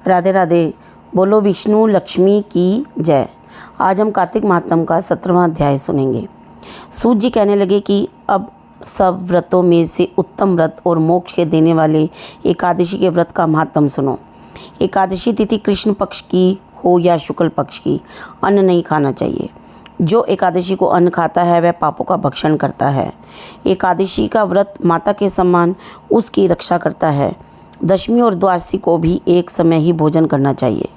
राधे राधे। बोलो विष्णु लक्ष्मी की जय। आज हम कार्तिक महात्म का 17वां अध्याय सुनेंगे। सूत जी कहने लगे कि अब सब व्रतों में से उत्तम व्रत और मोक्ष के देने वाले एकादशी के व्रत का महात्म सुनो। एकादशी तिथि कृष्ण पक्ष की हो या शुक्ल पक्ष की, अन्न नहीं खाना चाहिए। जो एकादशी को अन्न खाता है वह पापों का भक्षण करता है। एकादशी का व्रत माता के समान उसकी रक्षा करता है। दशमी और द्वादशी को भी एक समय ही भोजन करना चाहिए।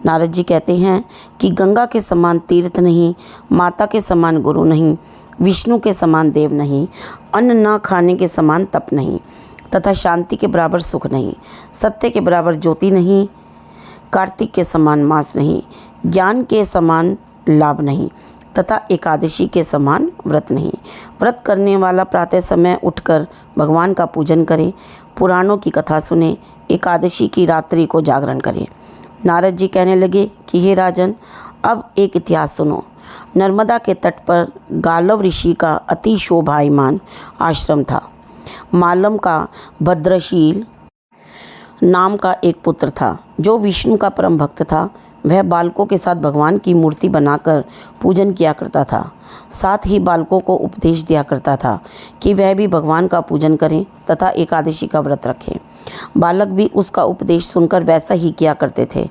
नारद जी कहते हैं कि गंगा के समान तीर्थ नहीं, माता के समान गुरु नहीं, विष्णु के समान देव नहीं, अन्न न खाने के समान तप नहीं, तथा शांति के बराबर सुख नहीं, सत्य के बराबर ज्योति नहीं, कार्तिक के समान मास नहीं, ज्ञान के समान लाभ नहीं, तथा एकादशी के समान व्रत नहीं। व्रत करने वाला प्रातः समय उठकर भगवान का पूजन करे, पुराणों की कथा सुने, एकादशी की रात्रि को जागरण करे। नारद जी कहने लगे कि हे राजन, अब एक इतिहास सुनो। नर्मदा के तट पर गालव ऋषि का अति शोभायमान आश्रम था। मालम का भद्रशील नाम का एक पुत्र था जो विष्णु का परम भक्त था। वह बालकों के साथ भगवान की मूर्ति बनाकर पूजन किया करता था। साथ ही बालकों को उपदेश दिया करता था कि वह भी भगवान का पूजन करें तथा एकादशी का व्रत रखें। बालक भी उसका उपदेश सुनकर वैसा ही किया करते थे।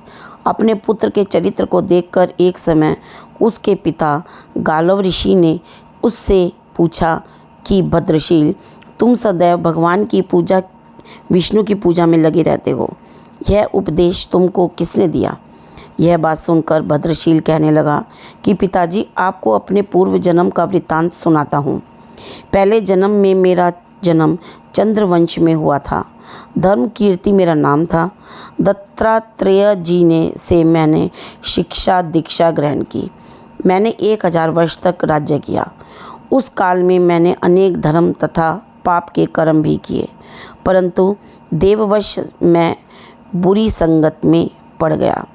अपने पुत्र के चरित्र को देखकर एक समय उसके पिता गालव ऋषि ने उससे पूछा कि भद्रशील, तुम सदैव भगवान की पूजा, विष्णु की पूजा में लगे रहते हो। यह उपदेश तुमको किसने दिया? यह बात सुनकर भद्रशील कहने लगा कि पिताजी, आपको अपने पूर्व जन्म का वृत्तांत सुनाता हूँ। पहले जन्म में मेरा जन्म चंद्रवंश में हुआ था। धर्म कीर्ति मेरा नाम था। दत्तात्रेय जी ने से मैंने शिक्षा दीक्षा ग्रहण की। मैंने 1000 वर्ष तक राज्य किया। उस काल में मैंने अनेक धर्म तथा पाप के कर्म भी किए, परंतु देववश मैं बुरी संगत में पड़ गया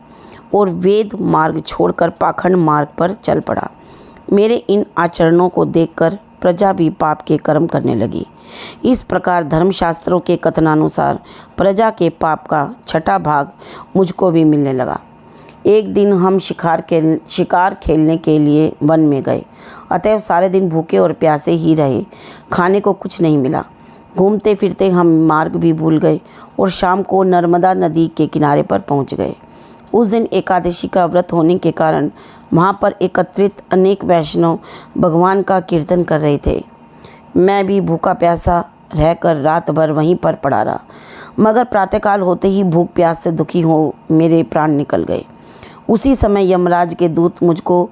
और वेद मार्ग छोड़कर पाखंड मार्ग पर चल पड़ा। मेरे इन आचरणों को देखकर प्रजा भी पाप के कर्म करने लगी। इस प्रकार धर्मशास्त्रों के कथनानुसार प्रजा के पाप का 6ठा भाग मुझको भी मिलने लगा। एक दिन हम शिकार खेलने के लिए वन में गए। अतएव सारे दिन भूखे और प्यासे ही रहे। खाने को कुछ नहीं मिला। घूमते फिरते हम मार्ग भी भूल गए और शाम को नर्मदा नदी के किनारे पर पहुंच गए। उस दिन एकादशी का व्रत होने के कारण वहाँ पर एकत्रित अनेक वैष्णव भगवान का कीर्तन कर रहे थे। मैं भी भूखा प्यासा रहकर रात भर वहीं पर पड़ा रहा, मगर प्रातःकाल होते ही भूख प्यास से दुखी हो मेरे प्राण निकल गए। उसी समय यमराज के दूत मुझको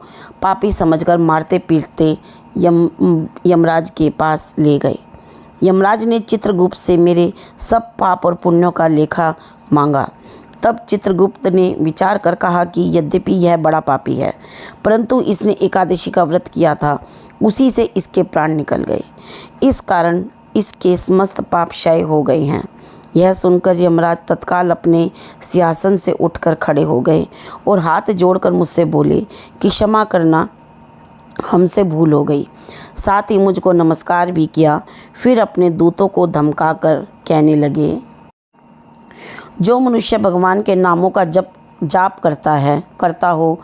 पापी समझकर मारते पीटते यमराज के पास ले गए। यमराज ने चित्रगुप्त से मेरे सब पाप और पुण्यों का लेखा मांगा। तब चित्रगुप्त ने विचार कर कहा कि यद्यपि यह बड़ा पापी है, परंतु इसने एकादशी का व्रत किया था, उसी से इसके प्राण निकल गए। इस कारण इसके समस्त पाप क्षय हो गए हैं। यह सुनकर यमराज तत्काल अपने सिंहासन से उठकर खड़े हो गए और हाथ जोड़कर मुझसे बोले कि क्षमा करना, हमसे भूल हो गई। साथ ही मुझको नमस्कार भी किया। फिर अपने दूतों को धमकाकर कहने लगे, जो मनुष्य भगवान के नामों का जाप करता हो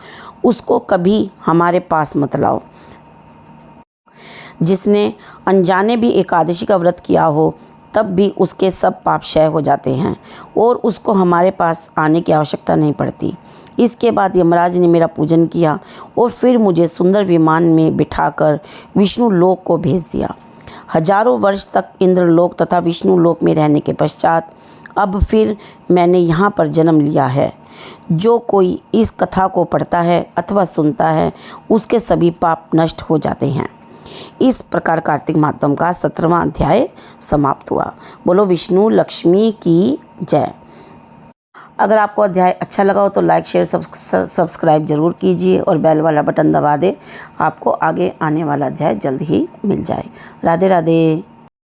उसको कभी हमारे पास मत लाओ। जिसने अनजाने भी एकादशी का व्रत किया हो तब भी उसके सब पाप क्षय हो जाते हैं और उसको हमारे पास आने की आवश्यकता नहीं पड़ती। इसके बाद यमराज ने मेरा पूजन किया और फिर मुझे सुंदर विमान में बिठाकर विष्णु लोक को भेज दिया। हजारों वर्ष तक इंद्रलोक तथा विष्णु लोक में रहने के पश्चात अब फिर मैंने यहाँ पर जन्म लिया है। जो कोई इस कथा को पढ़ता है अथवा सुनता है उसके सभी पाप नष्ट हो जाते हैं। इस प्रकार कार्तिक महात्म का 17वां अध्याय समाप्त हुआ। बोलो विष्णु लक्ष्मी की जय। अगर आपको अध्याय अच्छा लगा हो तो लाइक शेयर सब्सक्राइब जरूर कीजिए और बेल वाला बटन दबा दें। आपको आगे आने वाला अध्याय जल्द ही मिल जाए। राधे राधे।